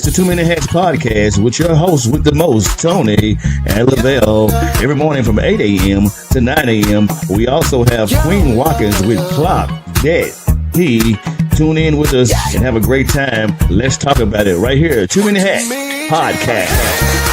to Too Many Hats Podcast with your hosts with the most, Tony and Lavelle. Every morning from 8 a.m. to 9 a.m. We also have Queen Watkins with Clock Dead. Tune in with us and have a great time. Let's talk about it right here. Too Many Hats Podcast.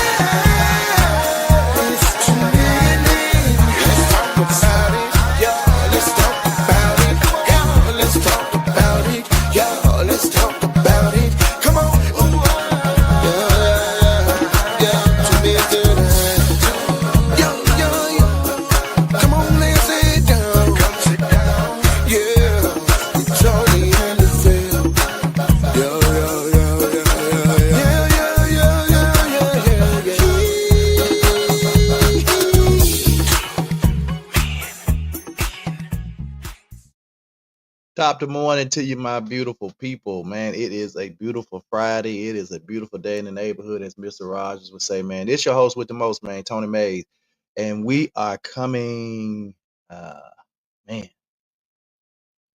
Top of the morning to you, my beautiful people, man. It is a beautiful Friday. It is a beautiful day in the neighborhood, as Mr. Rogers would say, man. It's your host with the most, man, Tony Mays. And we are coming, man,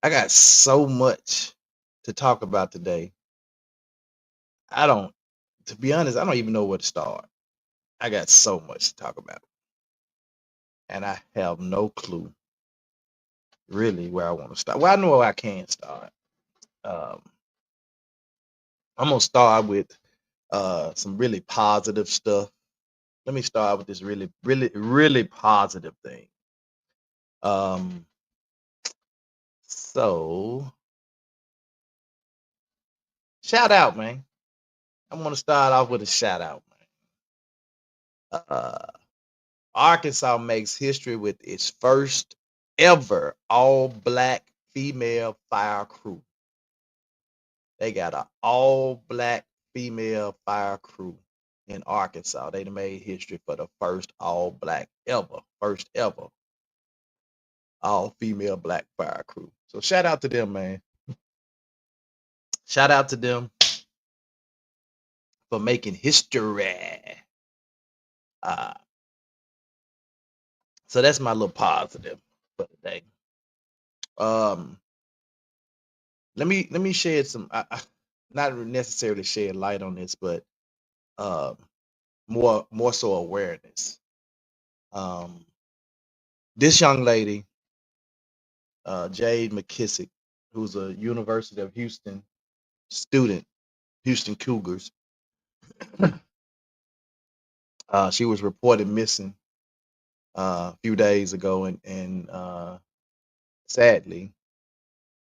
I got so much to talk about today. To be honest, I don't even know where to start. I got so much to talk about. And I have no clue really where I want to start. Well, I know I can start. I'm gonna start with some really positive stuff. Let me start with this really positive thing. So shout out, man. I'm gonna start off with a shout out, man. Arkansas makes history with its first ever all-black female fire crew. They got an all-black female fire crew in Arkansas. They made history for the first all-black first ever all-female black fire crew. So shout out to them, man. Shout out to them for making history. So that's my little positive for today. Let me shed some, not necessarily shed light on this, but more so awareness. This young lady, Jade McKissick, who's a University of Houston student, Houston Cougars. She was reported missing a few days ago, and sadly,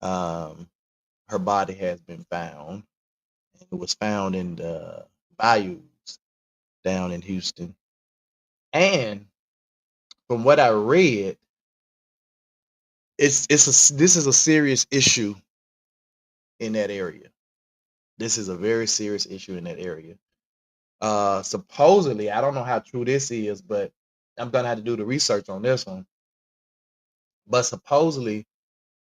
her body has been found. It was found in the bayous down in Houston. And from what I read, this is a serious issue in that area. This is a very serious issue in that area. Supposedly, I don't know how true this is, but I'm gonna have to do the research on this one. But supposedly,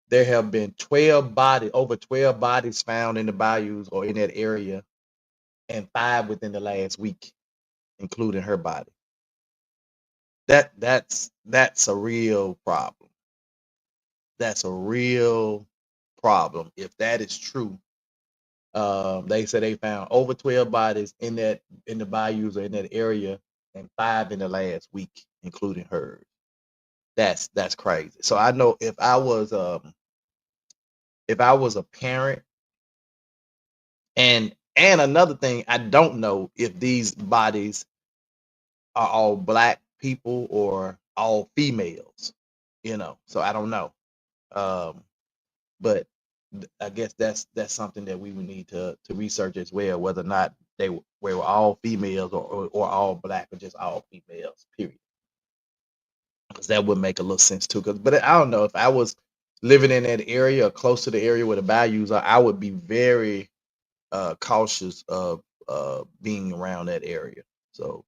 there have been over 12 bodies found in the bayous or in that area, and 5 within the last week, including her body. That's a real problem. That's a real problem. If that is true, they say they found over 12 bodies in the bayous or in that area, and 5 in the last week, including hers. That's crazy. So I know if I was a parent, and another thing, I don't know if these bodies are all black people or all females, so I don't know. But I guess that's something that we would need to research as well, whether or not they were all females or all black or just all females, period. Because that would make a little sense too. But I don't know, if I was living in that area or close to the area where the bayous are, I would be very cautious of being around that area. So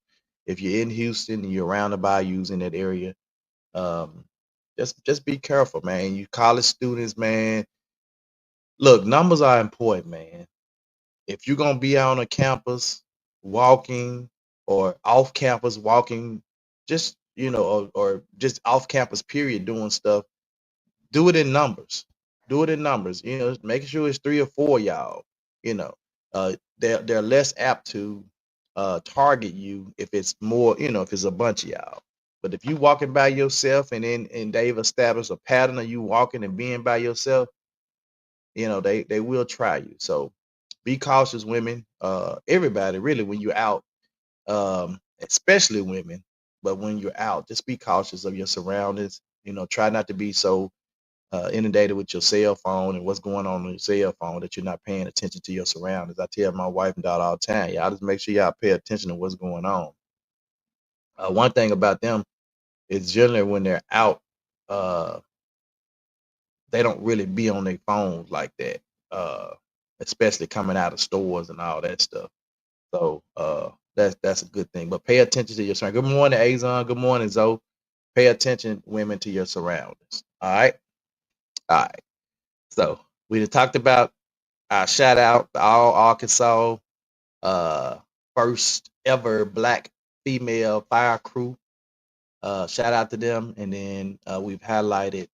if you're in Houston and you're around the bayous in that area, just be careful, man. You college students, man. Look, numbers are important, man. If you're gonna be out on a campus walking or off campus walking, just or just off campus period doing stuff, do it in numbers. Do it in numbers. Making sure it's 3 or 4 y'all. The they're less apt to target you if it's more, if it's a bunch of y'all. But if you walking by yourself and they've established a pattern of you walking and being by yourself, they will try you. So be cautious, women. Everybody really when you're out, especially women, but when you're out, just be cautious of your surroundings. Try not to be so inundated with your cell phone and what's going on your cell phone that you're not paying attention to your surroundings. I tell my wife and daughter all the time, y'all just make sure y'all pay attention to what's going on. One thing about them is generally when they're out, uh, they don't really be on their phones like that, uh, especially coming out of stores and all that stuff. So that's a good thing. But pay attention to your surroundings. Good morning, Azon. Good morning, Zoe. Pay attention, women, to your surroundings. All right. All right. So we done talked about our shout out to all Arkansas uh first ever black female fire crew. Shout out to them. And then we've highlighted,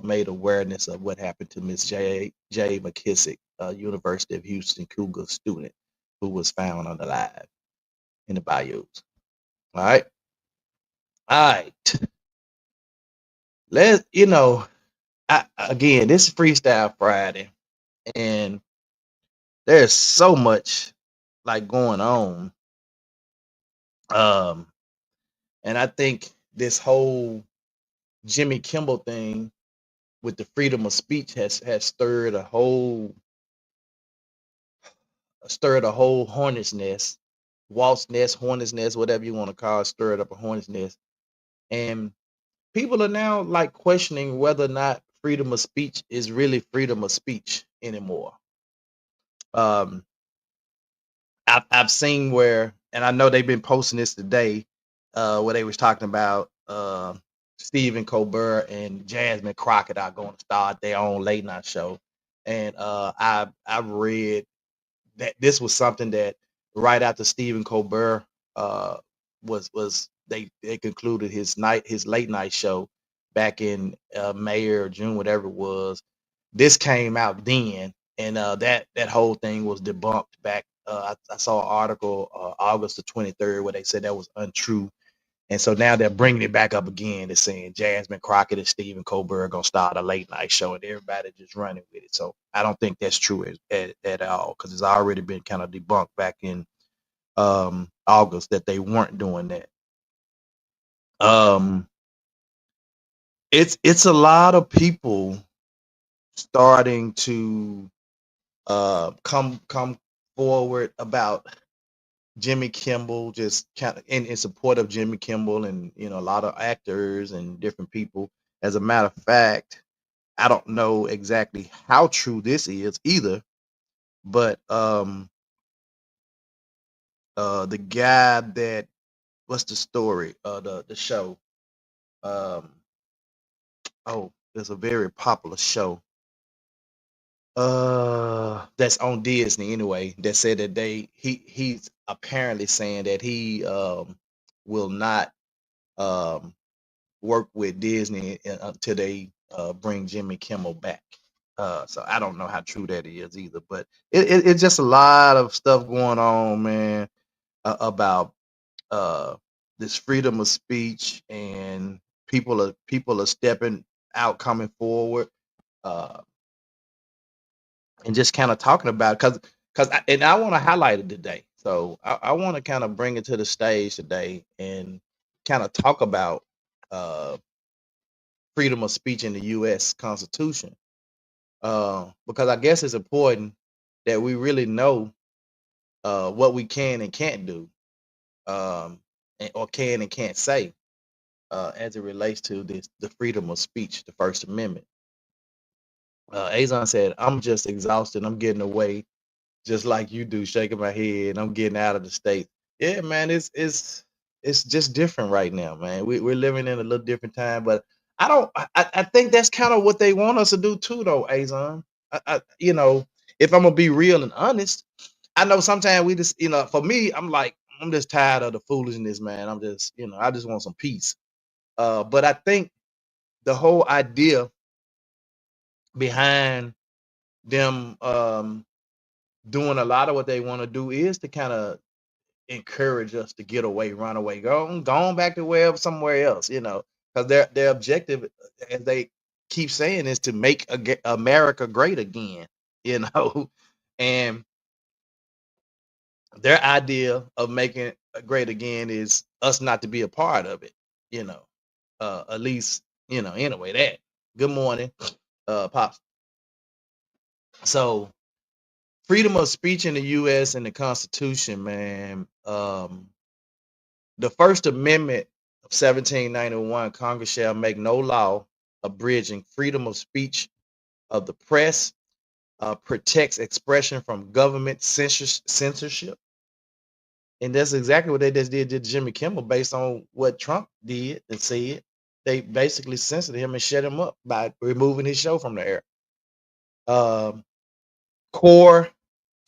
made awareness of what happened to Miss J. McKissick, University of Houston Cougar student who was found unalive in the bayous. All right. All right. Let's, again, this is Freestyle Friday, and there's so much like going on. Um, and I think this whole Jimmy Kimmel thing with the freedom of speech has stirred a whole hornet's nest, walt's nest, hornet's nest, whatever you want to call it, stirred up a hornet's nest. And people are now like questioning whether or not freedom of speech is really freedom of speech anymore. Um, I've seen where, and I know they've been posting this today, where they was talking about Stephen Colbert and Jasmine Crockett are going to start their own late night show, and I've read that this was something that right after Stephen Colbert was they concluded his late night show back in May or June, whatever it was. This came out then, and that whole thing was debunked back. I saw an article August the 23rd where they said that was untrue, and so now they're bringing it back up again. They're saying Jasmine Crockett and Stephen Colbert are gonna start a late night show, and everybody just running with it. So I don't think that's true at all, because it's already been kind of debunked back in August that they weren't doing that. Um, it's a lot of people starting to come forward about Jimmy Kimmel, just kind of in support of Jimmy Kimmel, and a lot of actors and different people. As a matter of fact, I don't know exactly how true this is either, but the guy that, what's the story? The show. Um oh, there's a very popular show. That's on Disney anyway, that said that he's apparently saying that he will not um work with Disney until they bring Jimmy Kimmel back. So I don't know how true that is either, but it's just a lot of stuff going on, man, about uh this freedom of speech, and people are stepping out, coming forward, uh, and just kind of talking about, and I want to highlight it today. So I want to kind of bring it to the stage today and kind of talk about uh freedom of speech in the U.S. Constitution, because I guess it's important that we really know what we can and can't do, or can and can't say, as it relates to the freedom of speech, the First Amendment. Azon said, "I'm just exhausted. I'm getting away, just like you do, shaking my head. I'm getting out of the state." Yeah, man, it's just different right now, man. We're living in a little different time, but I don't. I think that's kind of what they want us to do too, though, Azon. If I'm gonna be real and honest, I know sometimes we just, for me, I'm like, I'm just tired of the foolishness, man. I'm just, I just want some peace. But I think the whole idea behind them doing a lot of what they want to do is to kind of encourage us to get away, run away, go on back to wherever somewhere else, because their objective, as they keep saying, is to make America great again, you know, and their idea of making it great again is us not to be a part of it, you know, at least, anyway, that. Good morning, Pops. So freedom of speech in the U.S. and the Constitution, man. The First Amendment of 1791, Congress shall make no law abridging freedom of speech of the press, protects expression from government censorship. And that's exactly what they just did to Jimmy Kimmel based on what Trump did and said. They basically censored him and shut him up by removing his show from the air. Core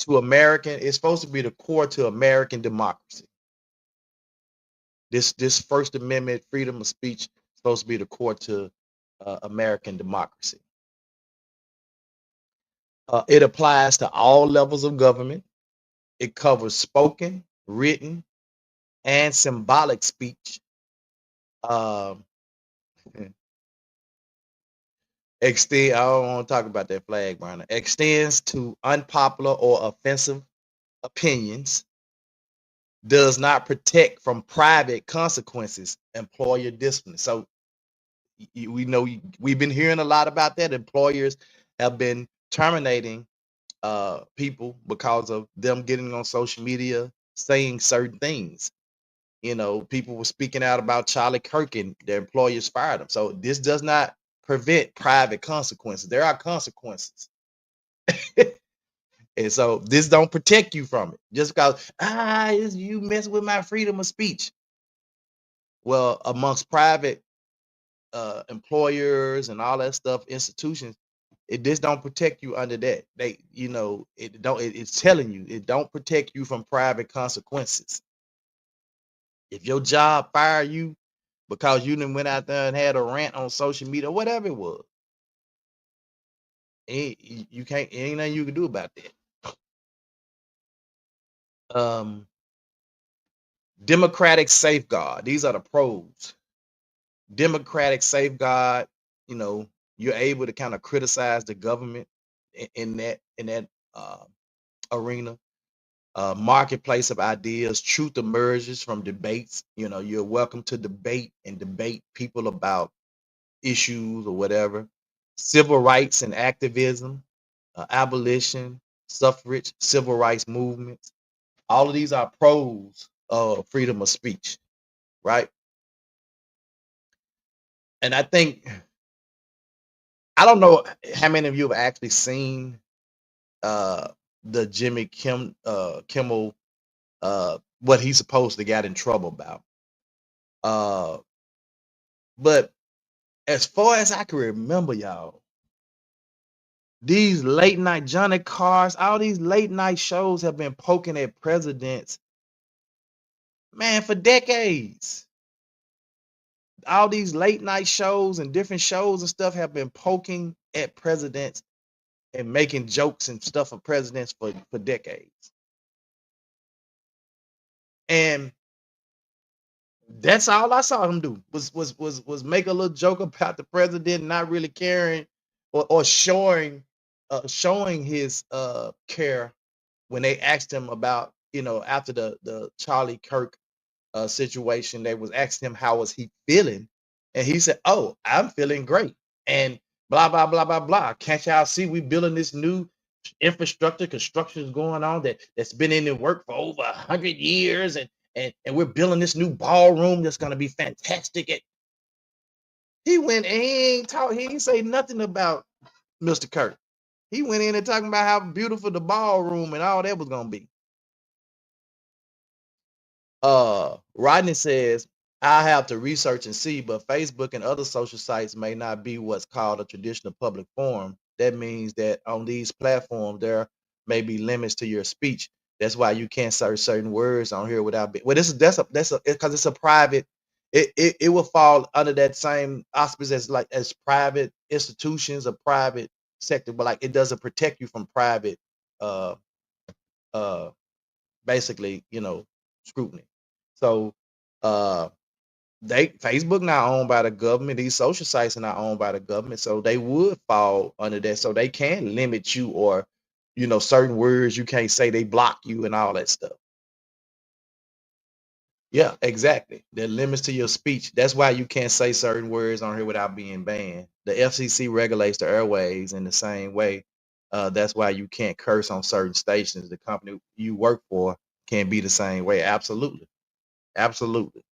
to American, it's supposed to be the core to American democracy. This First Amendment freedom of speech is supposed to be the core to American democracy. It applies to all levels of government. It covers spoken, written, and symbolic speech. Um, I don't want to talk about that flag burner. Extends to unpopular or offensive opinions. Does not protect from private consequences, employer discipline. So we know we've been hearing a lot about that. Employers have been terminating people because of them getting on social media saying certain things. People were speaking out about Charlie Kirk and their employers fired them. So this does not prevent private consequences. There are consequences. And so this don't protect you from it. Just because you mess with my freedom of speech. Well, amongst private employers and all that stuff, institutions, this don't protect you under that. It's telling you it don't protect you from private consequences. If your job fire you because you done went out there and had a rant on social media, whatever it was, you can't, ain't nothing you can do about that. Democratic safeguard. These are the pros. Democratic safeguard, you're able to kind of criticize the government in that arena. Marketplace of ideas, truth emerges from debates. You're welcome to debate people about issues or whatever. Civil rights and activism, abolition, suffrage, civil rights movements. All of these are pros of freedom of speech, right? And I think, I don't know how many of you have actually seen the Jimmy Kimmel, what he's supposed to got in trouble about. But as far as I can remember, y'all, these late night Johnny Cars, all these late night shows have been poking at presidents, man, for decades. All these late night shows and different shows and stuff have been poking at presidents and making jokes and stuff of presidents for decades. And that's all I saw him do was make a little joke about the president not really caring or showing his care when they asked him about, after the Charlie Kirk situation. They was asking him how was he feeling, and he said, "Oh, I'm feeling great." And blah blah blah blah blah. Can't y'all see we building this new infrastructure? Construction is going on that's been in the work for over 100 years, and we're building this new ballroom that's gonna be fantastic. He went and he ain't talk. He ain't say nothing about Mr. Kirk. He went in and talking about how beautiful the ballroom and all that was gonna be. Rodney says, I have to research and see, but Facebook and other social sites may not be what's called a traditional public forum. That means that on these platforms, there may be limits to your speech. That's why you can't search certain words on here without. Well, that's because it's a private. It will fall under that same auspice as private institutions or private sector, but like it doesn't protect you from private uh basically, scrutiny. So they Facebook not owned by the government. These social sites are not owned by the government, so they would fall under that. So they can limit you, or certain words you can't say. They block you and all that stuff. Yeah, exactly. There are limits to your speech. That's why you can't say certain words on here without being banned. The FCC regulates the airways in the same way. That's why you can't curse on certain stations. The company you work for can be the same way. Absolutely, absolutely.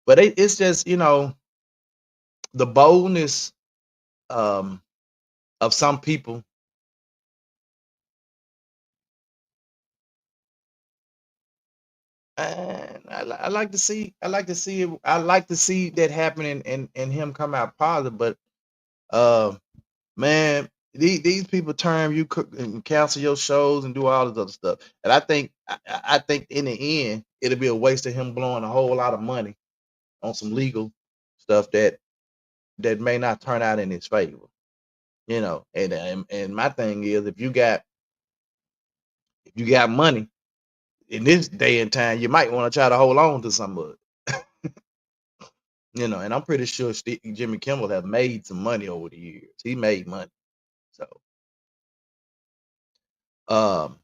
But it's just the boldness um, of some people. And I like to see. I like to see it. I like to see that happening and him come out positive. But uh, man, these people turn you cook and cancel your shows and do all this other stuff. And I think in the end it'll be a waste of him blowing a whole lot of money on some legal stuff that may not turn out in his favor. And my thing is, if you got money in this day and time, you might want to try to hold on to some of it. And I'm pretty sure Jimmy Kimmel have made some money over the years. He made money. So, um,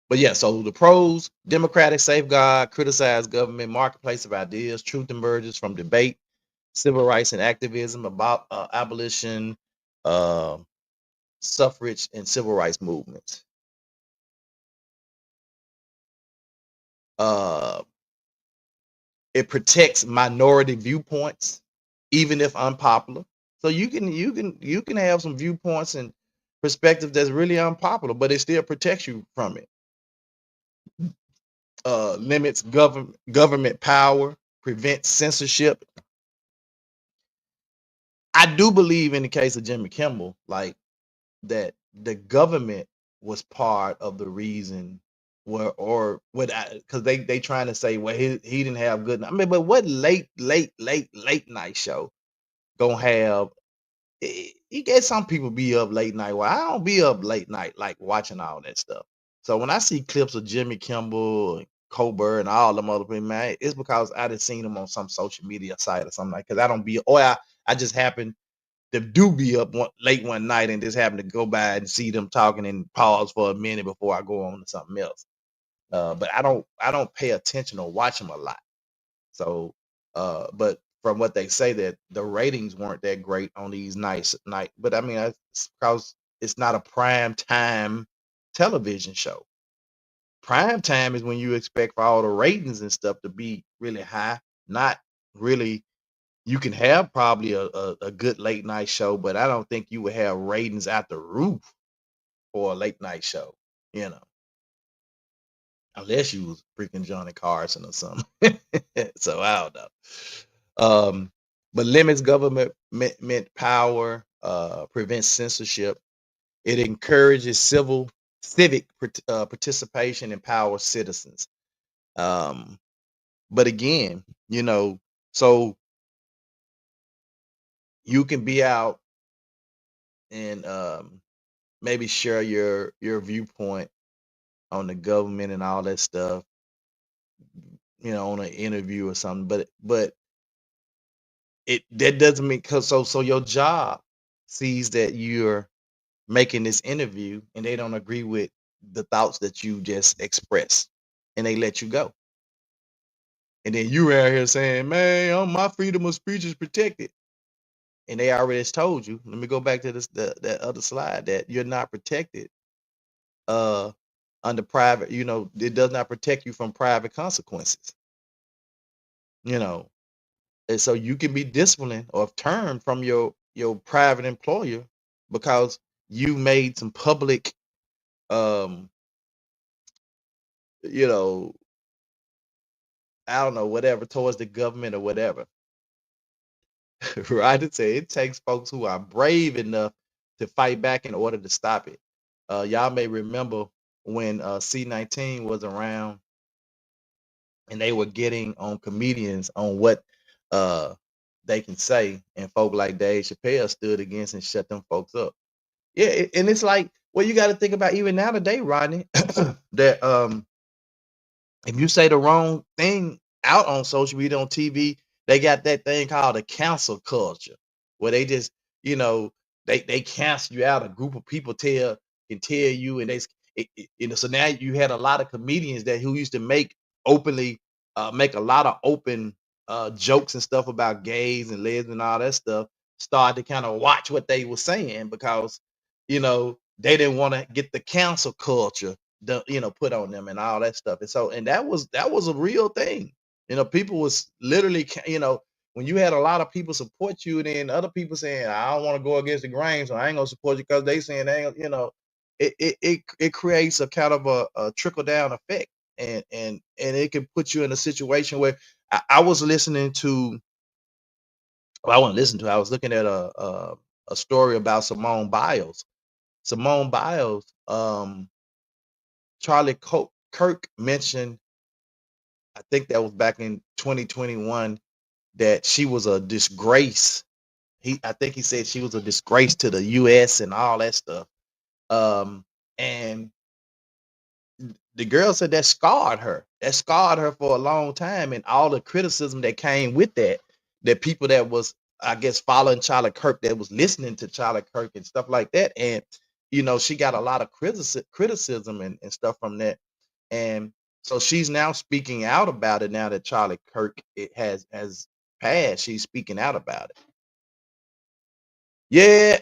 but yeah, so the pros: democratic safeguard, criticize government, marketplace of ideas, truth emerges from debate, civil rights and activism, about abolition, uh, suffrage, and civil rights movements. Uh, it protects minority viewpoints, even if unpopular. So you can have some viewpoints and perspectives that's really unpopular, but it still protects you from it. Limits government power, prevents censorship. I do believe in the case of Jimmy Kimmel, like that the government was part of the reason where or what because they trying to say, well, he didn't have good. I mean, but what late night show gonna have? You get some people be up late night. Well, I don't be up late night like watching all that stuff. So when I see clips of Jimmy Kimmel and Colbert and all them other people, man, it's because I just seen them on some social media site or something like. Because I don't be, or I just happen to do be up late one night and just happen to go by and see them talking and pause for a minute before I go on to something else. But I don't pay attention or watch them a lot. So, but from what they say, that the ratings weren't that great on these night. But I mean, it's because it's not a prime time television show. Prime time is when you expect for all the ratings and stuff to be really high. Not really. You can have probably a good late night show, but I don't think you would have ratings out the roof for a late night show. You know, unless you was freaking Johnny Carson or something. So I don't know. But limits government power, prevents censorship. It encourages civic participation, empowers citizens. Um, but again, so you can be out and maybe share your viewpoint on the government and all that stuff, on an interview or something. But that doesn't mean because so your job sees that you're making this interview and they don't agree with the thoughts that you just expressed and they let you go. And then you out here saying, man, my freedom of speech is protected. And they already told you, let me go back to that other slide, that you're not protected uh under private, it does not protect you from private consequences, you know. And so you can be disciplined or termed from your private employer because you made some public um you know I don't know, whatever, towards the government or whatever. Right? It takes folks who are brave enough to fight back in order to stop it. Y'all may remember when C-19 was around and they were getting on comedians on what uh they can say, and folk like Dave Chappelle stood against and shut them folks up. Yeah, and it's like Well, you got to think about even now today, Rodney, that if you say the wrong thing out on social media on TV, they got that thing called a cancel culture, where they just, you know, they cancel you out. A group of people can tell you, and so now you had a lot of comedians that who used to openly make a lot of open jokes and stuff about gays and lesbians and all that stuff, start to kind of watch what they were saying because they didn't want to get the cancel culture put on them and all that stuff. And so, and that was a real thing. People was literally, when you had a lot of people support you, and then other people saying, I don't want to go against the grain, so I ain't gonna support you because they saying they ain't, it creates a kind of a trickle down effect, and it can put you in a situation where I was listening to, well, I wasn't listening to, I was looking at a story about Simone Biles. Simone Biles, Charlie Kirk mentioned, I think that was back in 2021, that she was a disgrace. I think he said she was a disgrace to the U.S. and all that stuff. And the girl said that scarred her. That scarred her for a long time, and all the criticism that came with that people that was, I guess, following Charlie Kirk, that was listening to Charlie Kirk and stuff like that. And she got a lot of criticism and stuff from that. And so she's now speaking out about it now that Charlie Kirk has passed. She's speaking out about it. Yeah,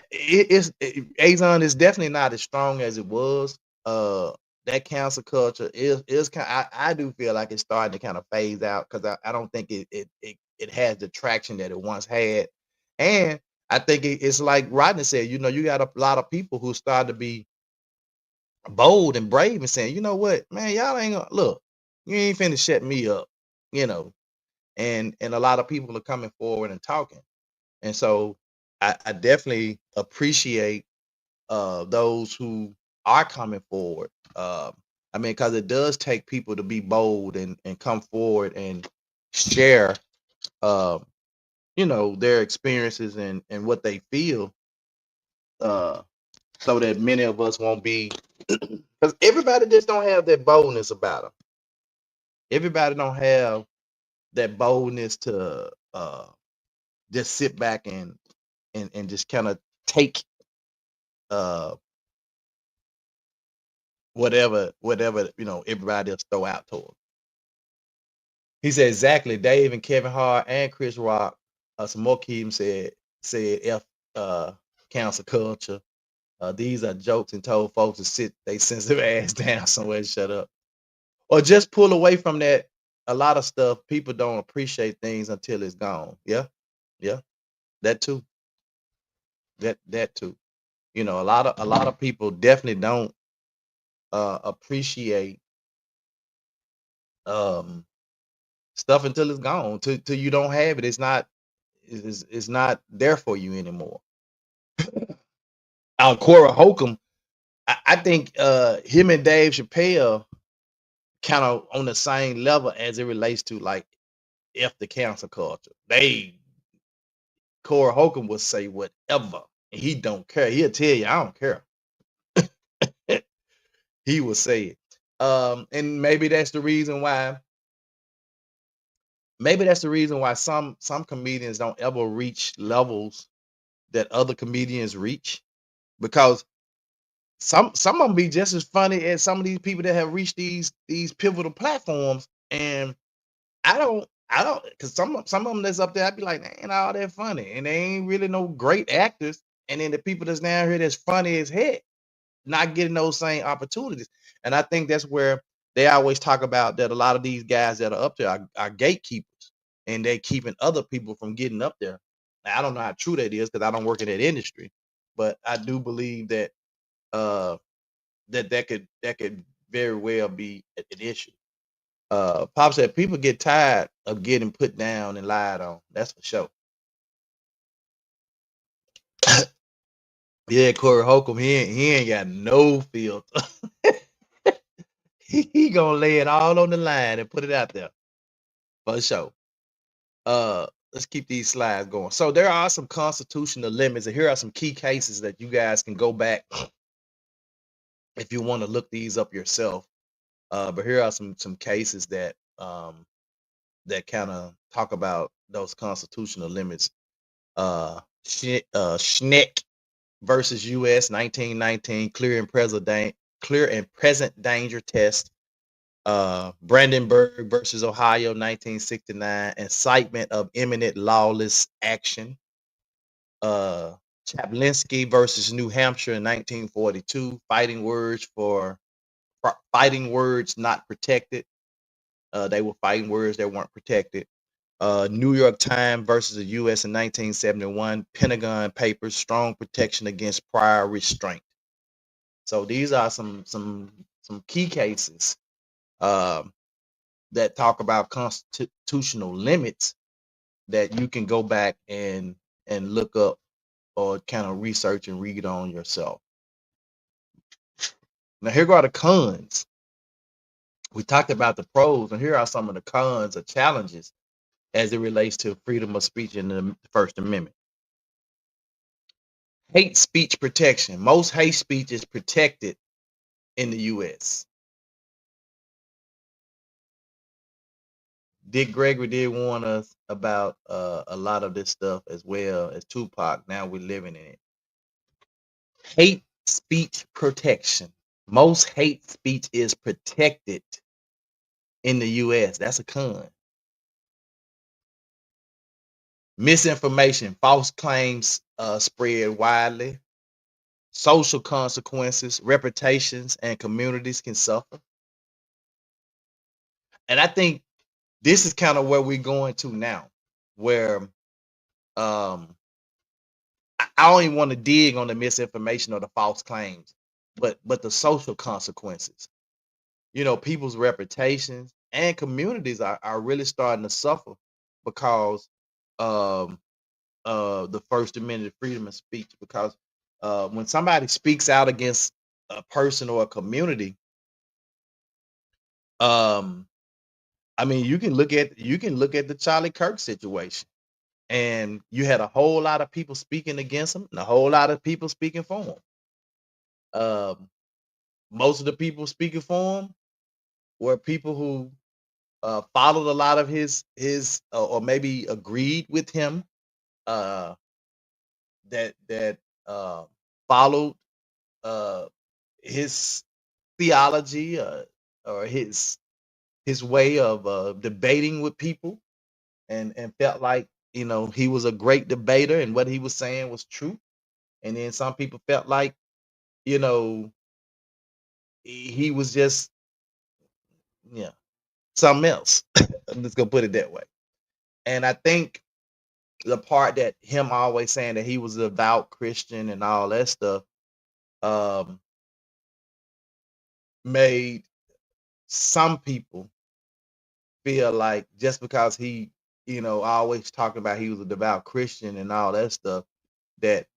Azon is definitely not as strong as it was. That cancel culture is kind. I do feel like it's starting to kind of phase out because I don't think it has the traction that it once had, and I think it's like Rodney said. You got a lot of people who start to be bold and brave and saying, you know what, man, y'all ain't gonna look. You ain't finna shut me up, you know. And a lot of people are coming forward and talking, and so I definitely appreciate those who are coming forward. I mean, because it does take people to be bold and come forward and share, uh, their experiences and what they feel, uh, so that many of us won't be, because everybody just don't have that boldness about them. Everybody don't have that boldness to just sit back and just kind of take uh whatever everybody else throw out to them. He said exactly. Dave and Kevin Hart and Chris Rock, some more Keaton said F cancel culture. These are jokes, and told folks to sit they sensitive ass down somewhere and shut up. Or just pull away from that. A lot of stuff, people don't appreciate things until it's gone. Yeah, yeah, that too. That too. A lot of people definitely don't appreciate um stuff until it's gone. Till you don't have it. It's not there for you anymore. Corey Holcomb, I think him and Dave Chappelle kind of on the same level as it relates to like F the cancel culture. Corey Holcomb will say whatever, and he don't care. He'll tell you, I don't care. He will say it. And maybe that's the reason why. Maybe that's the reason why some comedians don't ever reach levels that other comedians reach, because some of them be just as funny as some of these people that have reached these pivotal platforms. And I don't, because some of them that's up there, I'd be like, they ain't all that funny, and they ain't really no great actors. And then the people that's down here that's funny as heck, not getting those same opportunities. And I think that's where they always talk about that a lot of these guys that are up there are gatekeepers, and they keeping other people from getting up there. Now, I don't know how true that is because I don't work in that industry, but I do believe that uh that could very well be an issue. Pop said people get tired of getting put down and lied on. That's for sure. Yeah, Corey Holcomb, he ain't got no filter. He gonna lay it all on the line and put it out there for sure. Let's keep these slides going. So there are some constitutional limits, and here are some key cases that you guys can go back if you want to look these up yourself. But here are some cases that that kind of talk about those constitutional limits. Schneck versus U.S. 1919, clear and present danger test. Brandenburg versus Ohio 1969, incitement of imminent lawless action. Chaplinsky versus New Hampshire in 1942, fighting words not protected. They were fighting words that weren't protected. New York Times versus the U.S. in 1971, Pentagon Papers, strong protection against prior restraint. So these are some key cases that talk about constitutional limits that you can go back and look up or kind of research and read on yourself. Now here are the cons. We talked about the pros, and here are some of the cons or challenges as it relates to freedom of speech in the First Amendment. Hate speech protection. Most hate speech is protected in the U.S. Dick Gregory did warn us about a lot of this stuff as well as Tupac. Now we're living in it. Hate speech protection. Most hate speech is protected in the U.S. That's a con. Misinformation, false claims spread widely. Social consequences, reputations, and communities can suffer. And I think this is kind of where we're going to now, where I don't even want to dig on the misinformation or the false claims, but the social consequences. You know, people's reputations and communities are really starting to suffer because the First Amendment freedom of speech. Because when somebody speaks out against a person or a community, I mean, you can look at the Charlie Kirk situation, and you had a whole lot of people speaking against him, and a whole lot of people speaking for him. Most of the people speaking for him were people who followed a lot of his or maybe agreed with him, that followed his theology, or his way of debating with people, and felt like, you know, he was a great debater and what he was saying was true. And then some people felt like, you know, he was just, yeah, something else. I'm just gonna put it that way. And I think the part that him always saying that he was a devout Christian and all that stuff um, made some people feel like just because he, you know, always talking about he was a devout Christian and all that stuff, that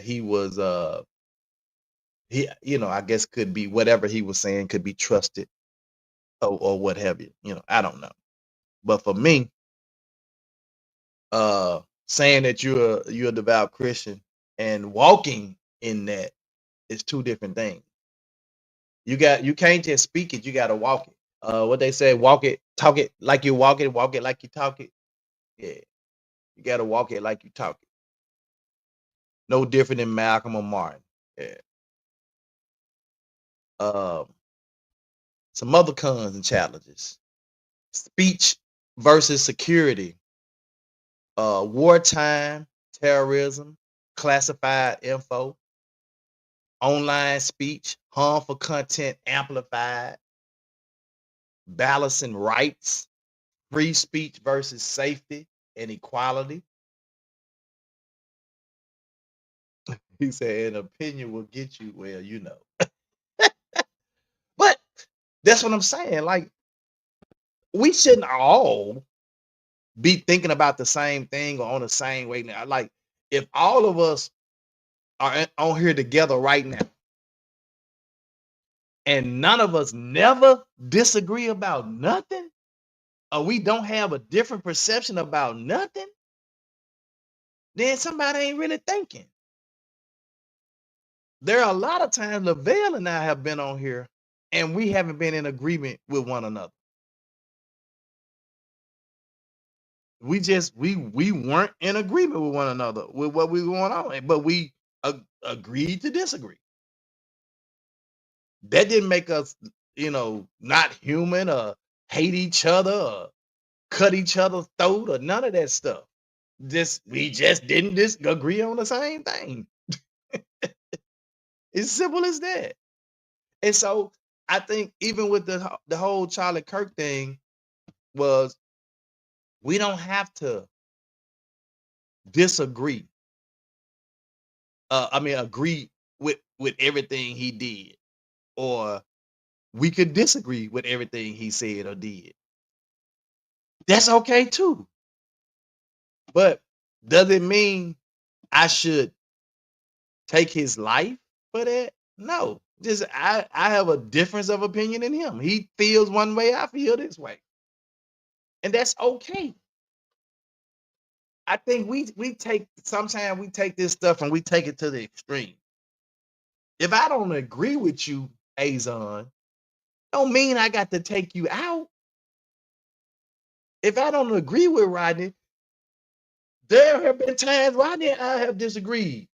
he was he, you know, I guess could be whatever he was saying could be trusted, or what have you. You know, I don't know. But for me, saying that you're a devout Christian and walking in that is two different things. You can't just speak it, you gotta walk it. What they say, walk it, talk it like you walk it like you talk it. Yeah, you gotta walk it like you talk it. No different than Malcolm or Martin. Yeah. Um, some other cons and challenges. Speech versus security. Wartime, terrorism, classified info, online speech, harmful content amplified, balancing rights, free speech versus safety and equality. He said, an opinion will get you, well, you know. But that's what I'm saying. Like, we shouldn't all be thinking about the same thing or on the same way now. Like, if all of us are on here together right now, and none of us never disagree about nothing, or we don't have a different perception about nothing, then somebody ain't really thinking. there are a lot of times Lavelle and I have been on here and we haven't been in agreement with one another. We weren't in agreement with one another with what we were going on, but we agreed to disagree. That didn't make us, not human or hate each other or cut each other's throat or none of that stuff. We just didn't disagree on the same thing. It's simple as that. And so I think even with the whole Charlie Kirk thing was we don't have to disagree. I mean, agree with everything he did, or we could disagree with everything he said or did. That's okay too. But does it mean I should take his life for that? No. Just I have a difference of opinion in him. He feels one way, I feel this way. And that's okay. I think we take sometimes we take this stuff and we take it to the extreme. If I don't agree with you, Azon, don't mean I got to take you out. If I don't agree with Rodney, there have been times Rodney and I have disagreed.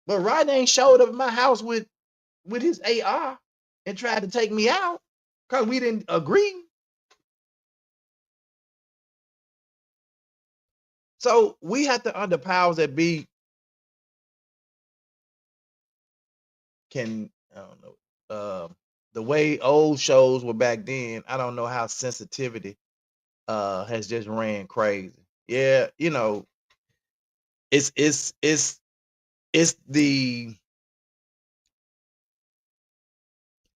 But Rodney ain't showed up at my house with his AR and tried to take me out because we didn't agree. So we have to under powers that be can I don't know the way old shows were back then. I don't know how sensitivity has just ran crazy. Yeah, it's the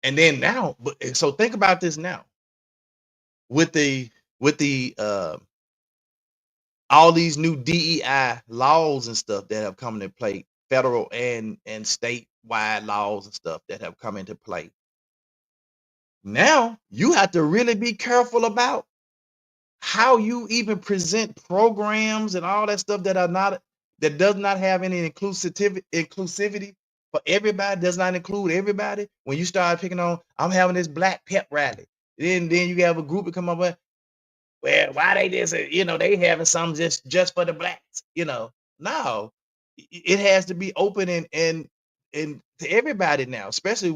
and then now, but so think about this now with the all these new DEI laws and stuff that have come into play, federal and statewide laws and stuff that have come into play. Now you have to really be careful about how you even present programs and all that stuff that does not have any inclusivity for everybody, does not include everybody. When you start picking on, I'm having this black pep rally, then you have a group that come up with, well, why they this? They having something just for the blacks. No, it has to be open and to everybody now, especially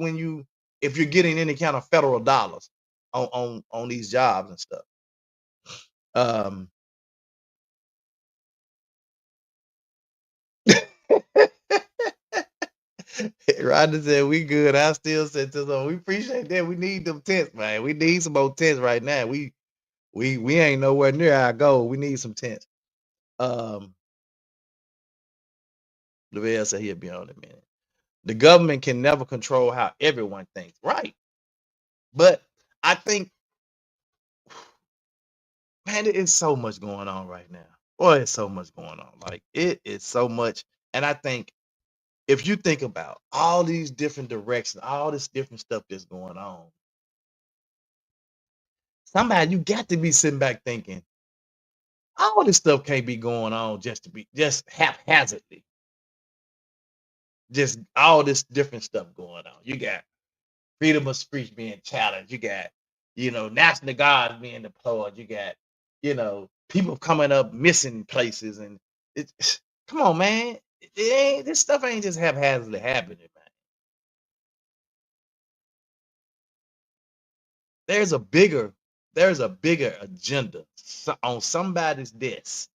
if you're getting any kind of federal dollars on these jobs and stuff. Um, Rodney said we good. I still said to them, we appreciate that. We need them tents, man. We need some more tents right now. We ain't nowhere near our goal. We need some tents. Lavelle said he'll be on in a minute. The government can never control how everyone thinks, right? But I think, man, it is so much going on right now. Boy, it's so much going on. Like it is so much. And I think if you think about all these different directions, all this different stuff that's going on, somebody you got to be sitting back thinking, all this stuff can't be going on just haphazardly. Just all this different stuff going on. You got freedom of speech being challenged. You got, National Guard being deployed. You got, people coming up missing places. And it's come on, man. This stuff ain't just haphazardly happening, man. There's a bigger, agenda on somebody's desk.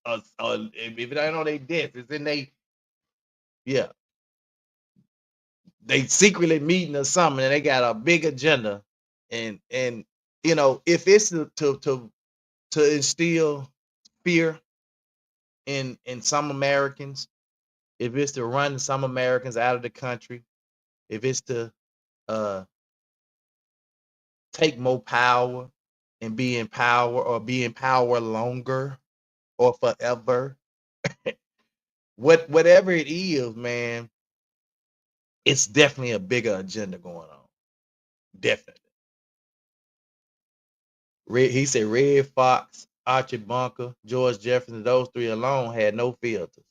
Or if it ain't on their desk, it's in yeah. They secretly meeting or something, and they got a big agenda. And if it's to instill fear in some Americans, if it's to run some Americans out of the country, if it's to take more power and be in power or be in power longer or forever, whatever it is, man, it's definitely a bigger agenda going on. Definitely. He said Red Fox, Archie Bunker, George Jefferson, those three alone had no filters.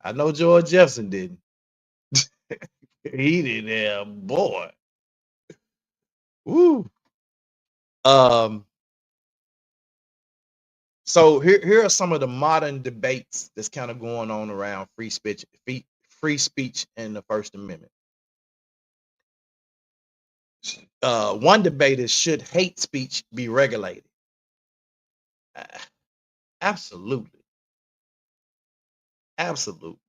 I know George Jefferson didn't. He did there, boy. Woo. Um, so here are some of the modern debates that's kind of going on around free speech and the First Amendment. One debate is, should hate speech be regulated? Uh, absolutely. Absolutely.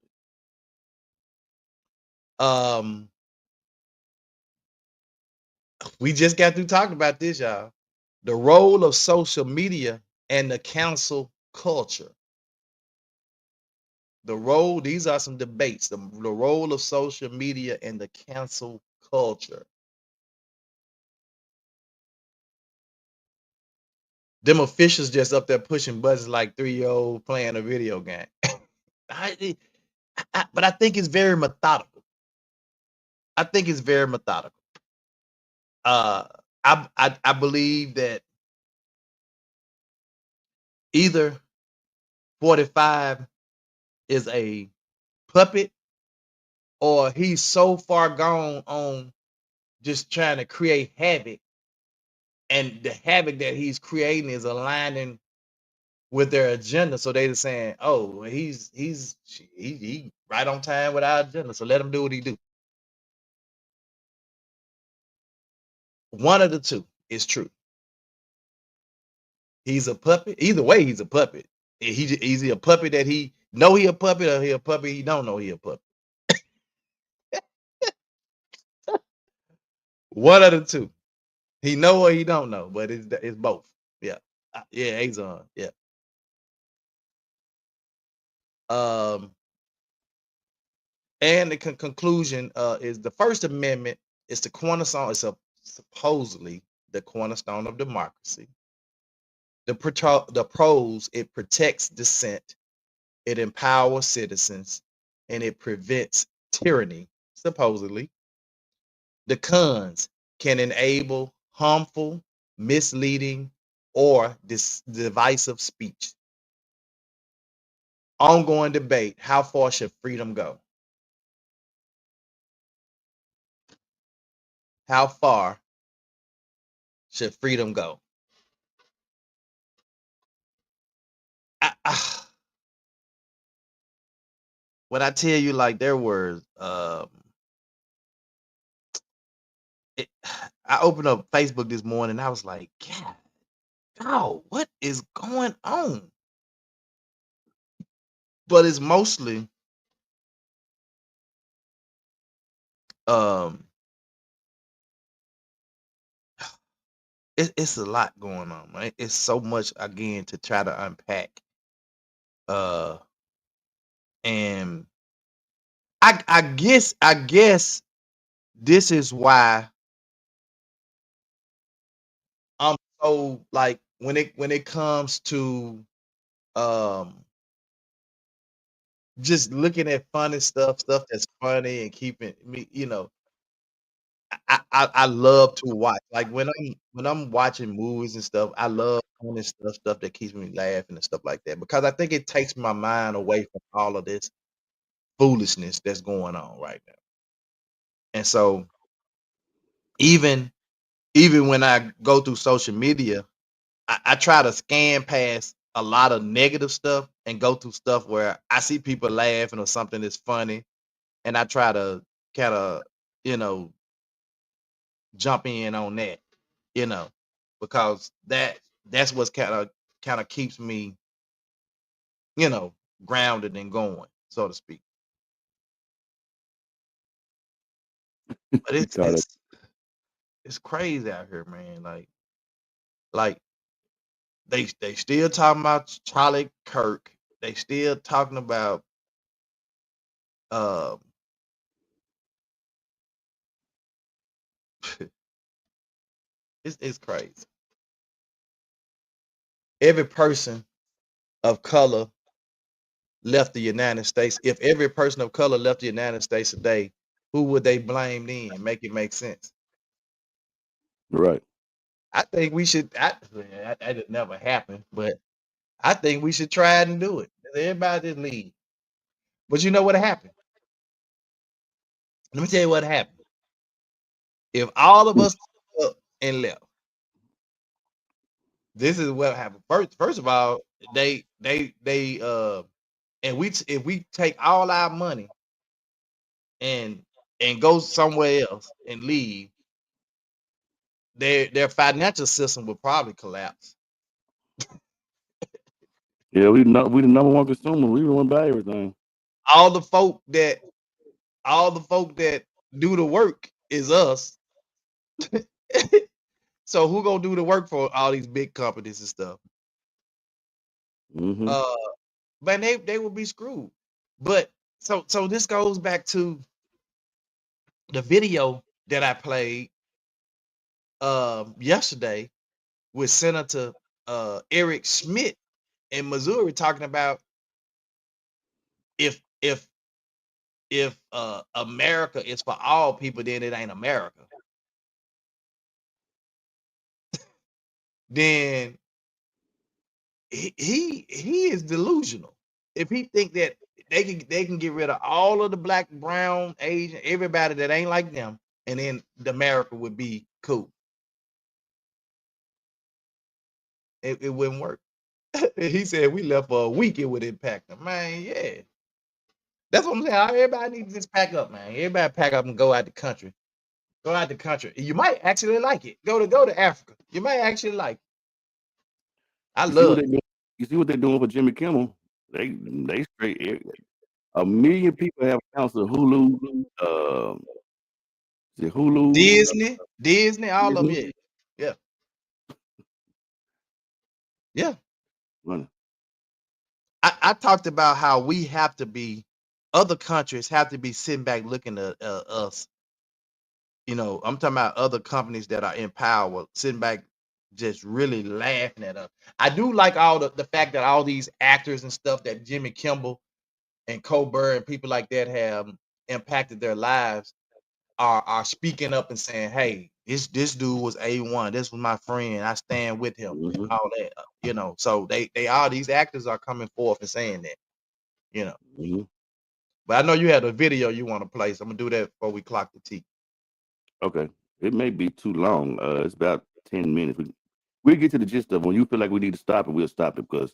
Um, we just got through talking about this, y'all. The role of social media and the council culture. These are some debates. The role of social media and the cancel culture. Them officials just up there pushing buttons like 3-year-old playing a video game. But I think it's very methodical. I think it's very methodical. I believe that either 45 is a puppet, or he's so far gone on just trying to create havoc, and the havoc that he's creating is aligning with their agenda. So they're saying, "Oh, he right on time with our agenda. So let him do what he do." One of the two is true. He's a puppet. Either way, he's a puppet. He's a puppet that he know he a puppet, or he a puppet he don't know he a puppet. One of the two. He know or he don't know, but it's both. Yeah, yeah, Azon. Yeah. Um, and the conclusion is the First Amendment is the cornerstone. It's supposedly the cornerstone of democracy. The pros, it protects dissent, it empowers citizens, and it prevents tyranny. Supposedly, the cons can enable harmful, misleading, or divisive speech. Ongoing debate: how far should freedom go? How far should freedom go? When I tell you, like, there were, I opened up Facebook this morning. I was like, God, what is going on? But it's mostly, um, it's a lot going on, right? It's so much again to try to unpack. Uh, and I guess this is why I'm so, like, when it comes to um just looking at funny stuff that's funny and keeping me, I love to watch. Like, when I'm watching movies and stuff, I love funny stuff that keeps me laughing and stuff like that, because I think it takes my mind away from all of this foolishness that's going on right now. And so even even when I go through social media, I try to scan past a lot of negative stuff and go through stuff where I see people laughing or something that's funny, and I try to kind of, you know, jump in on that, you know, because that's what's kind of keeps me, you know, grounded and going, so to speak. But You it's caught it. it's it's crazy out here, man. Like they still talking about Charlie Kirk. They still talking about um it's crazy. Every person of color left the United States. If every person of color left the United States today, who would they blame then? Make it make sense. Right. I think we should. That would never happen, but I think we should try it and do it. Everybody just leave. But you know what happened? Let me tell you what happened. If all of us stood up and left, this is what happened. First of all, they and if we take all our money and go somewhere else and leave, their financial system will probably collapse. Yeah, we the number one consumer. We want to buy everything. All the folk that do the work is us. So who gonna do the work for all these big companies and stuff? Mm-hmm. Man, they will be screwed. But so this goes back to the video that I played yesterday with Senator Eric Schmidt in Missouri talking about if America is for all people, then it ain't America. Then he is delusional. If he think that they can get rid of all of the black, brown, Asian, everybody that ain't like them, and then America would be cool. It wouldn't work. He said we left for a week, it would impact them. Man, yeah. That's what I'm saying. Everybody needs to just pack up, man. Everybody pack up and go out the country. Go out the country. You might actually like it. Go to Africa. You might actually like it. I love it. You see what they're doing for Jimmy Kimmel? They straight 1 million people have accounts of Hulu, Hulu, Disney, all of them, yeah. Yeah. Running. I talked about how we have to be, other countries have to be sitting back looking at us. You know, I'm talking about other companies that are in power, sitting back just really laughing at us. I do like all the fact that all these actors and stuff that Jimmy Kimmel and Colbert and people like that have impacted their lives are speaking up and saying, hey, this dude was A1. This was my friend. I stand with him and all that. You know, so they all these actors are coming forth and saying that, you know. But I know you had a video you want to play, so I'm gonna do that before we clock the T. Okay. It may be too long. It's about 10 minutes. We'll get to the gist of it. When you feel like we need to stop it, we'll stop it, because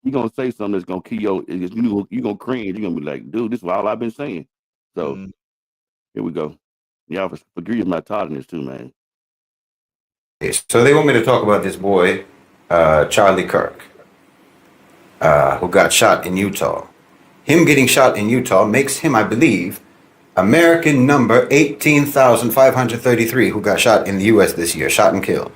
you're gonna say something that's gonna kill you're gonna cringe. You're gonna be like, dude, this is all I've been saying. So here we go. Y'all forgive my tardiness too, man. So they want me to talk about this boy, Charlie Kirk, who got shot in Utah. Him getting shot in Utah makes him, I believe, American number 18,533 who got shot in the U.S. this year, shot and killed.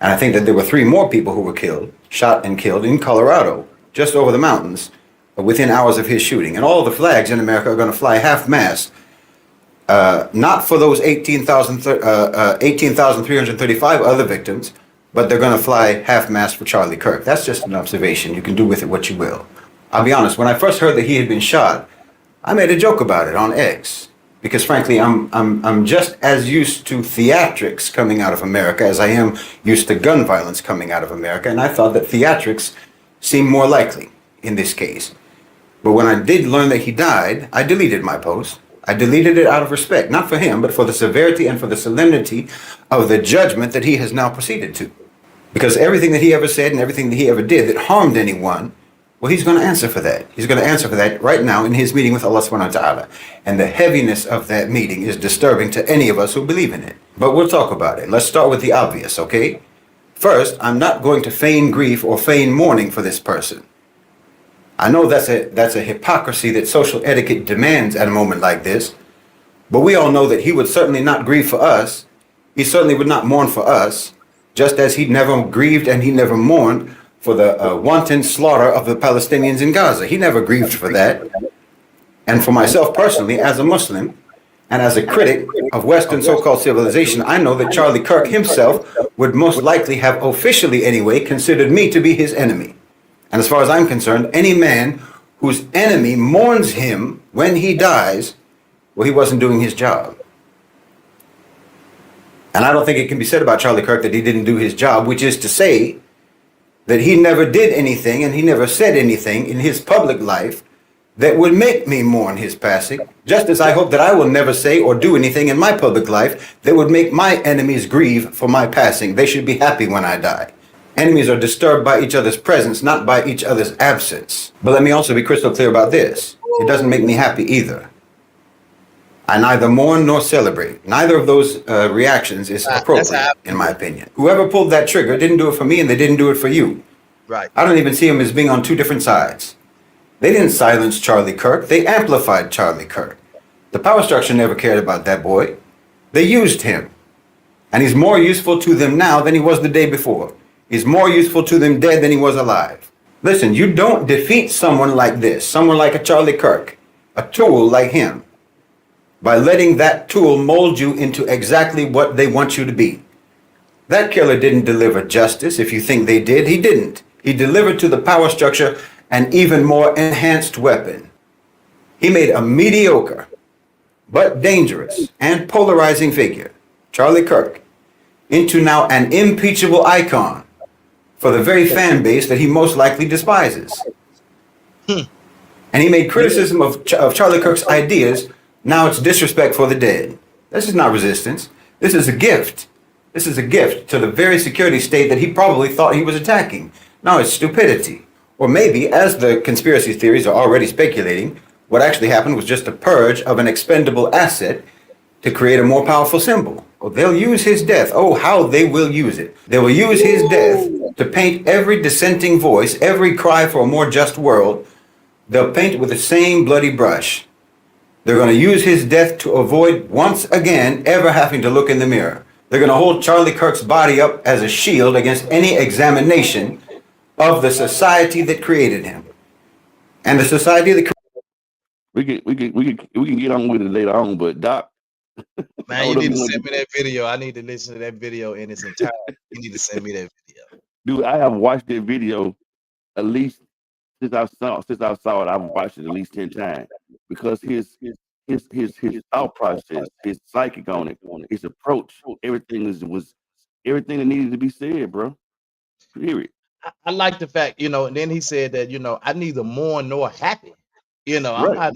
And I think that there were 3 more people who were killed, shot and killed in Colorado, just over the mountains, within hours of his shooting. And all the flags in America are going to fly half-mast, not for those 18,335 other victims, but they're going to fly half-mast for Charlie Kirk. That's just an observation. You can do with it what you will. I'll be honest, when I first heard that he had been shot, I made a joke about it on X, because frankly, I'm just as used to theatrics coming out of America as I am used to gun violence coming out of America, and I thought that theatrics seemed more likely in this case. But when I did learn that he died, I deleted my post. I deleted it out of respect, not for him, but for the severity and for the solemnity of the judgment that he has now proceeded to. Because everything that he ever said and everything that he ever did that harmed anyone, well, he's going to answer for that. He's going to answer for that right now in his meeting with Allah subhanahu wa ta'ala. And the heaviness of that meeting is disturbing to any of us who believe in it. But we'll talk about it. Let's start with the obvious, okay? First, I'm not going to feign grief or feign mourning for this person. I know that's a hypocrisy that social etiquette demands at a moment like this, but we all know that he would certainly not grieve for us. He certainly would not mourn for us, just as he never grieved and he never mourned for the wanton slaughter of the Palestinians in Gaza. He never grieved for that. And for myself personally, as a Muslim and as a critic of Western so-called civilization, I know that Charlie Kirk himself would most likely have officially anyway considered me to be his enemy. And as far as I'm concerned, any man whose enemy mourns him when he dies, well, he wasn't doing his job. And I don't think it can be said about Charlie Kirk that he didn't do his job, which is to say that he never did anything and he never said anything in his public life that would make me mourn his passing, just as I hope that I will never say or do anything in my public life that would make my enemies grieve for my passing. They should be happy when I die. Enemies are disturbed by each other's presence, not by each other's absence. But let me also be crystal clear about this. It doesn't make me happy either. I neither mourn nor celebrate. Neither of those reactions is appropriate, in my opinion. Whoever pulled that trigger didn't do it for me, and they didn't do it for you. Right. I don't even see them as being on two different sides. They didn't silence Charlie Kirk. They amplified Charlie Kirk. The power structure never cared about that boy. They used him. And he's more useful to them now than he was the day before. He's more useful to them dead than he was alive. Listen, you don't defeat someone like this, someone like a Charlie Kirk, a tool like him, by letting that tool mold you into exactly what they want you to be. That killer didn't deliver justice. If you think they did, he didn't. He delivered to the power structure an even more enhanced weapon. He made a mediocre, but dangerous and polarizing figure, Charlie Kirk, into now an impeachable icon for the very fan base that he most likely despises. And he made criticism of Charlie Kirk's ideas. Now it's disrespect for the dead. This is not resistance. This is a gift. This is a gift to the very security state that he probably thought he was attacking. Now it's stupidity. Or maybe, as the conspiracy theories are already speculating, what actually happened was just a purge of an expendable asset to create a more powerful symbol. Oh, they'll use his death. Oh, how they will use it. They will use his death to paint every dissenting voice, every cry for a more just world. They'll paint it with the same bloody brush. They're going to use his death to avoid once again ever having to look in the mirror. They're going to hold Charlie Kirk's body up as a shield against any examination of the society that created him. And the society that we can get on with it later on, but Doc, man, you need to send me that video. I need to listen to that video in its entirety. You need to send me that video. Dude, I have watched that video at least since I saw it. I've watched it at least 10 times because his thought process, his psychic on it, his approach, everything was everything that needed to be said, bro. Period. I like the fact, and then he said that, I neither mourn nor happy. I'm not,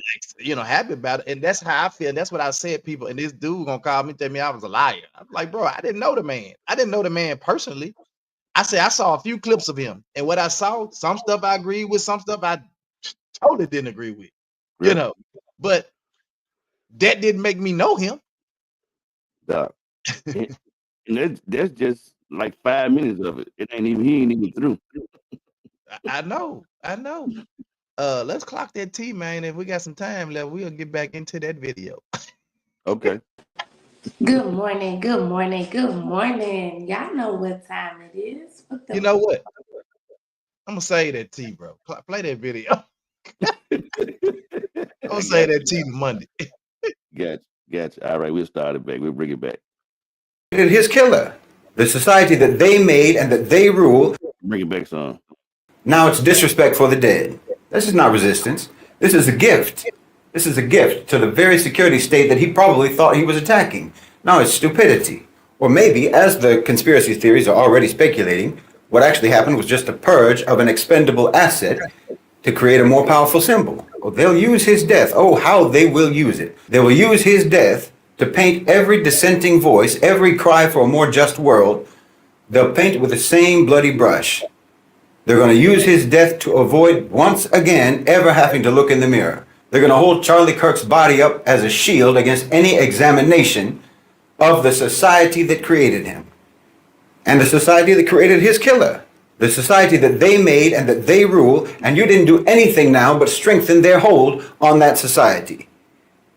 happy about it. And that's how I feel. And that's what I said, people. And this dude gonna call me, tell me I was a liar. I'm like, bro, I didn't know the man. I didn't know the man personally. I said I saw a few clips of him. And what I saw, some stuff I agreed with, some stuff I totally didn't agree with. Right. But that didn't make me know him. And that's just like 5 minutes of it. He ain't even through. I know. Let's clock that T, man. If we got some time left, we'll get back into that video. Okay. Good morning. Y'all know what time it is. You know what? I'm gonna say that T, bro. Play that video. I'm gonna say that T Monday. Gotcha. All right, we'll start it back. We'll bring it back. his killer. The society that they made and that they rule. Bring it back, son. Now it's disrespect for the dead. This is not resistance. This is a gift. This is a gift to the very security state that he probably thought he was attacking. Now it's stupidity. Or maybe, as the conspiracy theories are already speculating, what actually happened was just a purge of an expendable asset to create a more powerful symbol. Oh, they'll use his death. Oh, how they will use it. They will use his death to paint every dissenting voice, every cry for a more just world. They'll paint it with the same bloody brush. They're going to use his death to avoid once again ever having to look in the mirror. They're going to hold Charlie Kirk's body up as a shield against any examination of the society that created him. And the society that created his killer. The society that they made and that they rule, and you didn't do anything now but strengthen their hold on that society.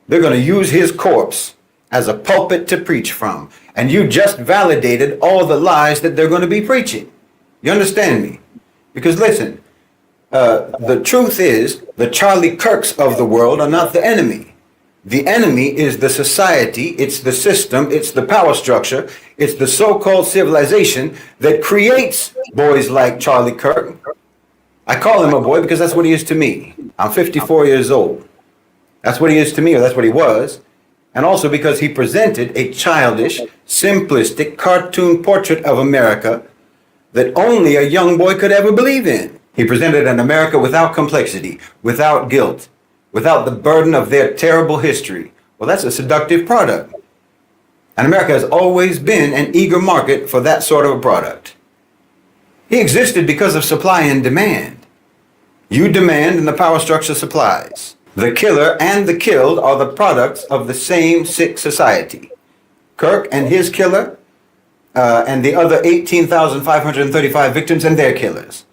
They're going to use his corpse as a pulpit to preach from. And you just validated all the lies that they're going to be preaching. You understand me? Because listen, the truth is the Charlie Kirks of the world are not the enemy. The enemy is the society, it's the system, it's the power structure, it's the so-called civilization that creates boys like Charlie Kirk. I call him a boy because that's what he is to me. I'm 54 years old. That's what he is to me, or that's what he was. And also because he presented a childish, simplistic cartoon portrait of America that only a young boy could ever believe in. He presented an America without complexity, without guilt, without the burden of their terrible history. Well, that's a seductive product. And America has always been an eager market for that sort of a product. He existed because of supply and demand. You demand and the power structure supplies. The killer and the killed are the products of the same sick society. Kirk and his killer, and the other 18,535 victims and their killers.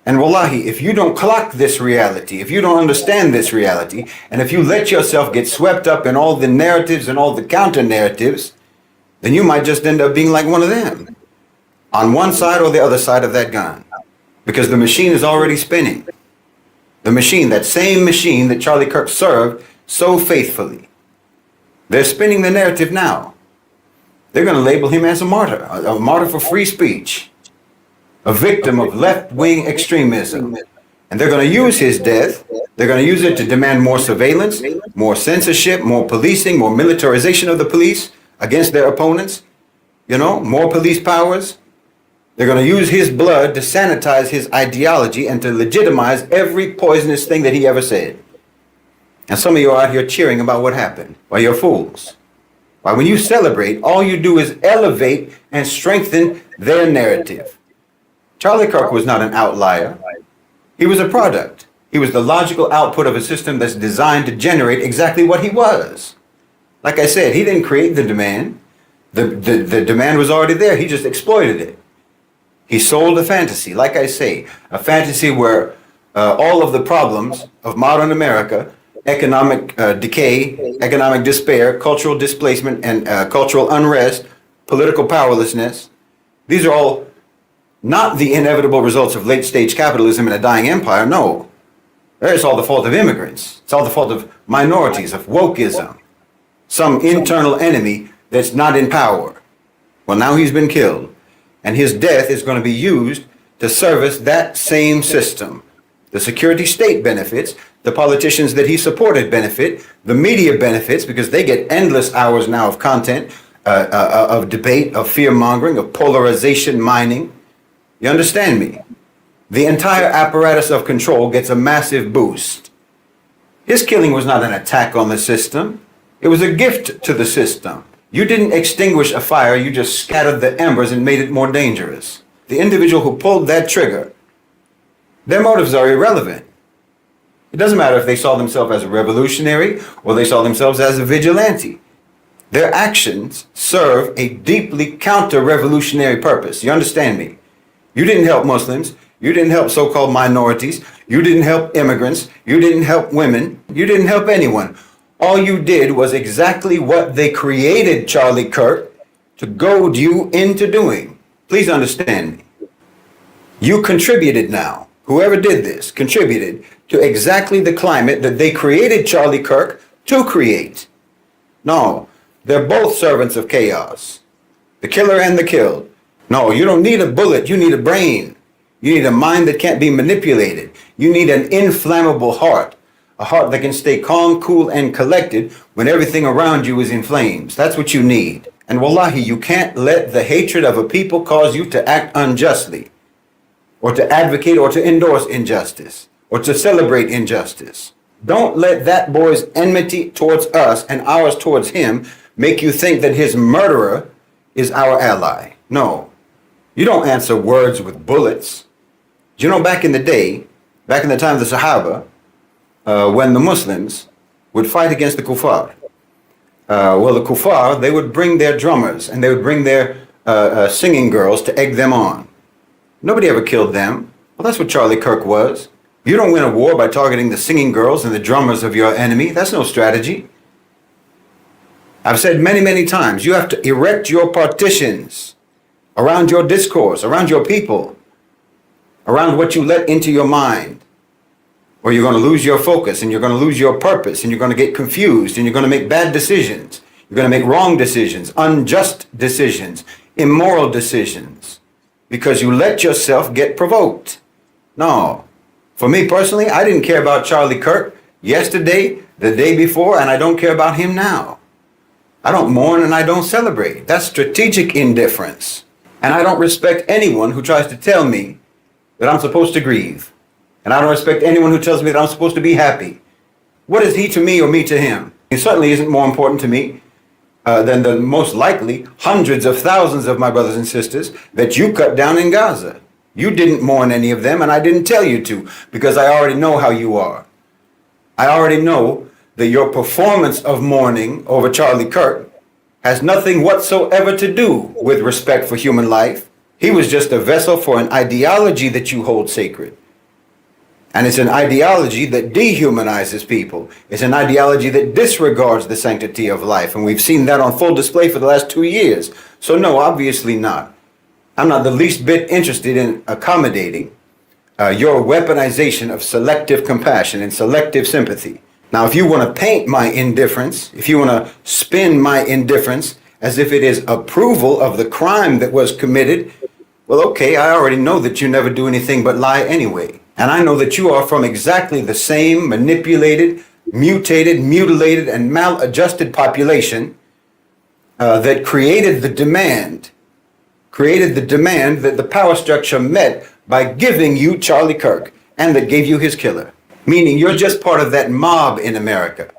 And wallahi, if you don't clock this reality, if you don't understand this reality, and if you let yourself get swept up in all the narratives and all the counter narratives, then you might just end up being like one of them, on one side or the other side of that gun, because the machine is already spinning. The machine, that same machine that Charlie Kirk served so faithfully. They're spinning the narrative now. They're going to label him as a martyr for free speech, a victim of left-wing extremism. And they're going to use his death, they're going to use it to demand more surveillance, more censorship, more policing, more militarization of the police against their opponents, more police powers. They're going to use his blood to sanitize his ideology and to legitimize every poisonous thing that he ever said. And some of you are out here cheering about what happened. Well, you're fools. Why, when you celebrate, all you do is elevate and strengthen their narrative. Charlie Kirk was not an outlier. He was a product. He was the logical output of a system that's designed to generate exactly what he was. Like I said, he didn't create the demand. The demand was already there. He just exploited it. He sold a fantasy, like I say, a fantasy where all of the problems of modern America, economic decay, economic despair, cultural displacement, and cultural unrest, political powerlessness, these are all not the inevitable results of late-stage capitalism and a dying empire. No, it's all the fault of immigrants. It's all the fault of minorities, of wokeism, some internal enemy that's not in power. Well, now he's been killed. And his death is going to be used to service that same system. The security state benefits, the politicians that he supported benefit, the media benefits because they get endless hours now of content, of debate, of fear-mongering, of polarization mining. You understand me? The entire apparatus of control gets a massive boost. His killing was not an attack on the system. It was a gift to the system. You didn't extinguish a fire, you just scattered the embers and made it more dangerous. The individual who pulled that trigger, their motives are irrelevant. It doesn't matter if they saw themselves as a revolutionary or they saw themselves as a vigilante. Their actions serve a deeply counter-revolutionary purpose. You understand me? You didn't help Muslims. You didn't help so-called minorities. You didn't help immigrants. You didn't help women. You didn't help anyone. All you did was exactly what they created Charlie Kirk to goad you into doing. Please understand me. You contributed now. Whoever did this contributed to exactly the climate that they created Charlie Kirk to create. No, they're both servants of chaos. The killer and the killed. No, you don't need a bullet. You need a brain. You need a mind that can't be manipulated. You need an inflammable heart. A heart that can stay calm, cool, and collected when everything around you is in flames. That's what you need. And wallahi, you can't let the hatred of a people cause you to act unjustly, or to advocate or to endorse injustice, or to celebrate injustice. Don't let that boy's enmity towards us and ours towards him make you think that his murderer is our ally. No, you don't answer words with bullets. You know, back in the day, back in the time of the Sahaba, when the Muslims would fight against the kuffar. The kuffar, they would bring their drummers and they would bring their singing girls to egg them on. Nobody ever killed them. Well, that's what Charlie Kirk was. You don't win a war by targeting the singing girls and the drummers of your enemy. That's no strategy. I've said many, many times, you have to erect your partitions around your discourse, around your people, around what you let into your mind. Or you're going to lose your focus and you're going to lose your purpose and you're going to get confused and you're going to make bad decisions. You're going to make wrong decisions, unjust decisions, immoral decisions, because you let yourself get provoked. No. For me personally, I didn't care about Charlie Kirk yesterday, the day before, and I don't care about him now. I don't mourn and I don't celebrate. That's strategic indifference. And I don't respect anyone who tries to tell me that I'm supposed to grieve. And I don't respect anyone who tells me that I'm supposed to be happy. What is he to me or me to him? He certainly isn't more important to me than the most likely hundreds of thousands of my brothers and sisters that you cut down in Gaza. You didn't mourn any of them, and I didn't tell you to, because I already know how you are. I already know that your performance of mourning over Charlie Kirk has nothing whatsoever to do with respect for human life. He was just a vessel for an ideology that you hold sacred. And it's an ideology that dehumanizes people. It's an ideology that disregards the sanctity of life. And we've seen that on full display for the last 2 years. So no, obviously not. I'm not the least bit interested in accommodating your weaponization of selective compassion and selective sympathy. Now, if you want to paint my indifference, if you want to spin my indifference as if it is approval of the crime that was committed, well, okay, I already know that you never do anything but lie anyway. And I know that you are from exactly the same manipulated, mutated, mutilated, and maladjusted population that created the demand that the power structure met by giving you Charlie Kirk and that gave you his killer. Meaning you're just part of that mob in America,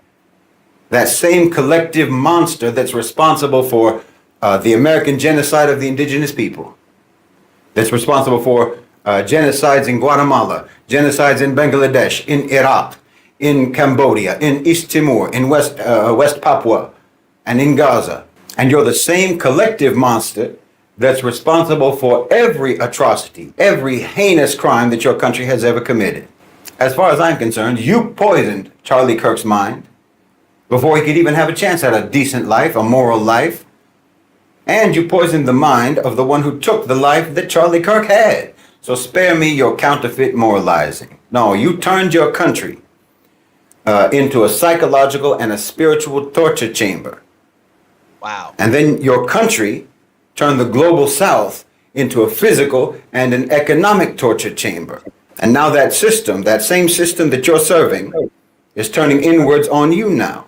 that same collective monster that's responsible for the American genocide of the indigenous people, that's responsible for genocides in Guatemala, genocides in Bangladesh, in Iraq, in Cambodia, in East Timor, in West Papua, and in Gaza. And you're the same collective monster that's responsible for every atrocity, every heinous crime that your country has ever committed. As far as I'm concerned, you poisoned Charlie Kirk's mind before he could even have a chance at a decent life, a moral life. And you poisoned the mind of the one who took the life that Charlie Kirk had. So spare me your counterfeit moralizing. No, you turned your country into a psychological and a spiritual torture chamber. Wow. And then your country turned the global south into a physical and an economic torture chamber. And now that system, that same system that you're serving, is turning inwards on you now.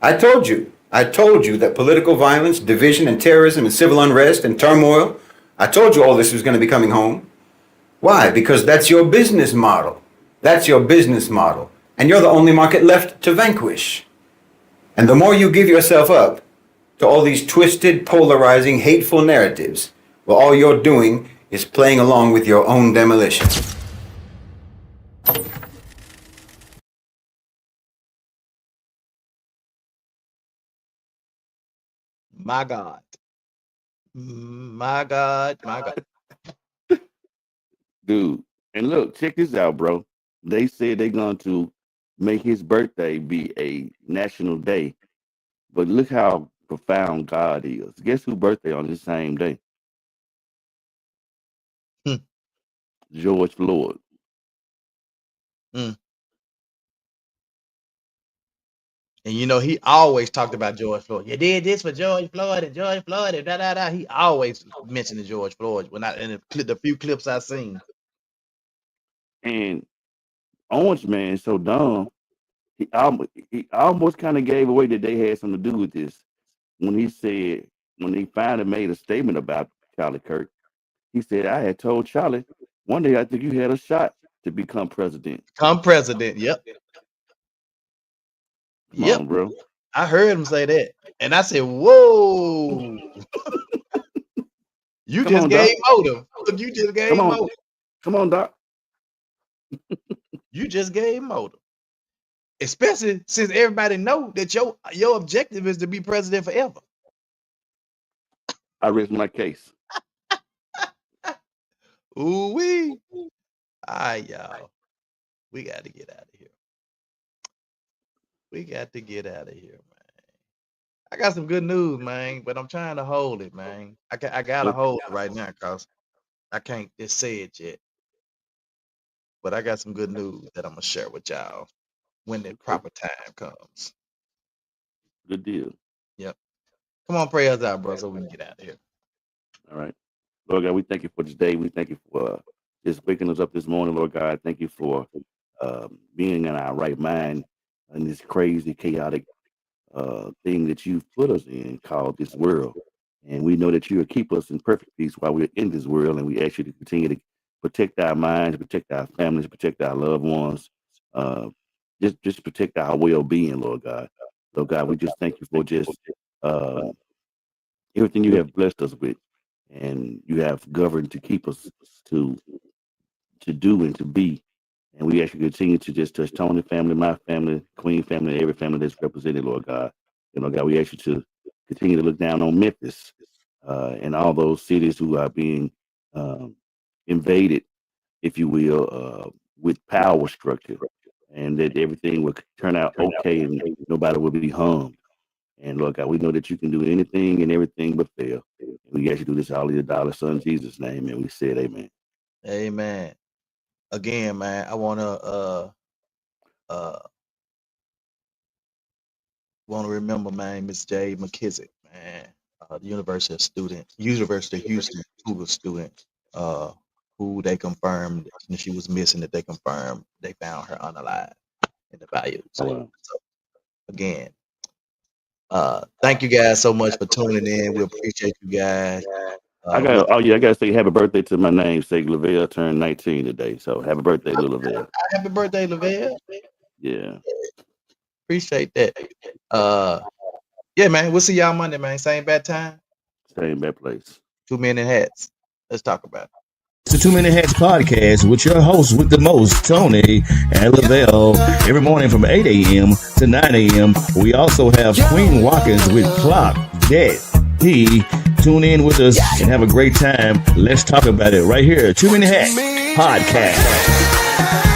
I told you that political violence, division, and terrorism, and civil unrest, and turmoil, I told you all this was going to be coming home. Why? Because that's your business model. That's your business model. And you're the only market left to vanquish. And the more you give yourself up to all these twisted, polarizing, hateful narratives, well, all you're doing is playing along with your own demolition. My God. My God. My God. Dude. And look, check this out, bro. They said they're going to make his birthday be a national day. But look how profound God is. Guess whose birthday on this same day? Hmm. George Floyd. Mm. And you know, he always talked about George Floyd. You did this for George Floyd and da da da. He always mentioned George Floyd when in the few clips I've seen. And Orange Man is so dumb. He almost kind of gave away that they had something to do with this when he finally made a statement about Charlie Kirk. He said, "I had told Charlie one day I think you had a shot to become president." Come president. Yep. Come Yep. on, bro. I heard him say that. And I said, whoa. You Come just on, gave Doc. motive. Look, you just Come gave on. motive. Come on, Doc. You just gave motive. Especially since everybody know that your objective is to be president forever. I rest my case. Ooh wee. All right, y'all. We got to get out of here. We got to get out of here, man. I got some good news, man, but I'm trying to hold it, man. I gotta hold it right now because I can't just say it yet. But I got some good news that I'm gonna share with y'all when the proper time comes. Good deal. Yep. Come on, pray us out, bro, so we can get out of here. All right. Lord God, we thank you for this day. We thank you for just waking us up this morning, Lord God. Thank you for being in our right mind in this crazy, chaotic thing that you've put us in called this world. And we know that you will keep us in perfect peace while we're in this world. And we ask you to continue to protect our minds, protect our families, protect our loved ones. Uh, just protect our well-being, Lord God. Lord God, we just thank you for just um, everything you have blessed us with, and you have governed to keep us to do and to be. And we actually continue to just touch Tony family, my family, Queen family, every family that's represented, Lord God. And Lord God, we ask you to continue to look down on Memphis and all those cities who are being um, invaded, if you will, with power structure, and that everything will turn out okay and nobody will be harmed. And Lord God, we know that you can do anything and everything but fail. And we ask you to do this all in your dollar son Jesus' name, and we said amen. Amen. Again, man, I uh wanna remember, man, Miss J. McKissick, man, the University of Houston Cougar student, who they confirmed that she was missing. That they confirmed they found her unalive in the bayou. Oh, So, wow. again, thank you guys so much for tuning in. We appreciate you guys. We I gotta say happy birthday to my namesake. Lavelle turned 19 today. So happy birthday, little Lavelle. happy birthday, Lavelle. Yeah. Appreciate that. Yeah, man. We'll see y'all Monday, man. Same bad time. Same bad place. 2 Men in Hats. Let's talk about it. It's the 2 Minute Hats podcast with your hosts with the most, Tony and Lavelle. Every morning from 8 a.m. to 9 a.m. We also have Queen Watkins with Clock Dead. Tune in with us and have a great time. Let's talk about it right here. 2 Minute Hats podcast.